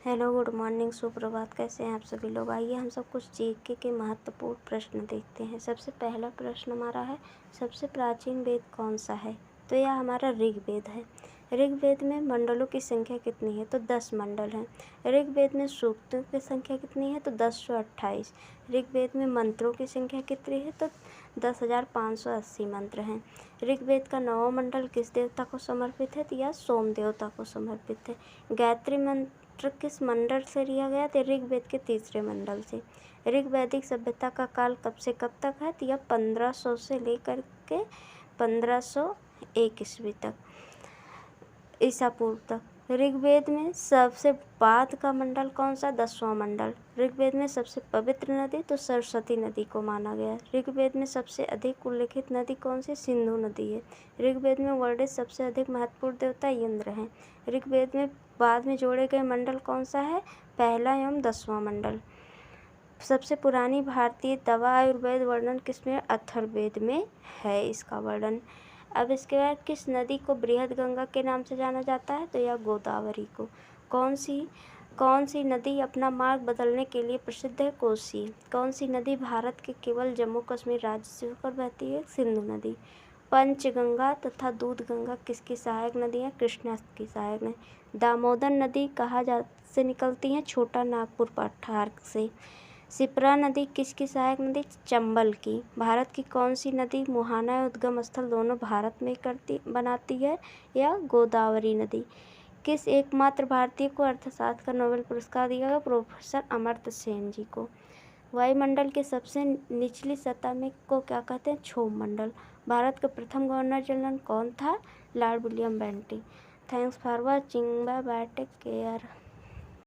Hello, good morning, सुप्रभात। कैसे हैं आप सभी लोग। आइए हम सब कुछ जीके के महत्वपूर्ण प्रश्न देखते हैं। सबसे पहला प्रश्न हमारा है, सबसे प्राचीन वेद कौन सा है। तो यह हमारा ऋग्वेद है। ऋग्वेद में मंडलों की संख्या कितनी है। तो 10 मंडल हैं। ऋग्वेद में सूक्तों की संख्या कितनी है। तो 1028। ऋग्वेद में मंत्रों की संख्या कितनी है। तो 10,580 मंत्र हैं। ऋग्वेद का 9वां मंडल किस देवता को समर्पित है। तो यह सोम देवता को समर्पित है। गायत्री मंत्र किस मंडल से लिया गया। तो ऋग्वेद के 3रे मंडल से। ऋग्वैदिक सभ्यता का काल कब से कब तक है। तो यह 1500 से लेकर के 1501 ईस्वी तक, ईसा पूर्व तक। ऋग्वेद में सबसे बाद का मंडल कौन सा। 10वां मंडल। ऋग्वेद में सबसे पवित्र नदी तो सरस्वती नदी को माना गया है। ऋग्वेद में सबसे अधिक उल्लेखित नदी कौन सी। सिंधु नदी है। ऋग्वेद में वर्णित सबसे अधिक महत्वपूर्ण देवता इंद्र हैं। ऋग्वेद में बाद में जोड़े गए मंडल कौन सा है। पहला एवं 10वां मंडल। सबसे पुरानी भारतीय दवा आयुर्वेद वर्णन किसमें। अथर्ववेद में है इसका वर्णन। अब इसके बाद किस नदी को बृहद गंगा के नाम से जाना जाता है। तो यह गोदावरी को। कौन सी नदी अपना मार्ग बदलने के लिए प्रसिद्ध है। कोसी। कौन सी नदी भारत के केवल जम्मू कश्मीर राज्य से होकर बहती है। सिंधु नदी। पंचगंगा तथा दूधगंगा किसकी सहायक नदी है। कृष्णा की सहायक नदी। दामोदर नदी से निकलती है। छोटा नागपुर पठार से। शिप्रा नदी किसकी सहायक नदी। चंबल की। भारत की कौन सी नदी मुहाना या उद्गम स्थल दोनों भारत में बनाती है। या गोदावरी नदी। किस एकमात्र भारतीय को अर्थशास्त्र का नोबेल पुरस्कार दिया गया। प्रोफेसर अमर्त्य सेन जी को। वायुमंडल के सबसे निचली सतह में को क्या कहते हैं। क्षोभ मंडल। भारत का प्रथम गवर्नर जनरल कौन था। Lord William Bentinck. Thanks for watching. Bye bye, take care.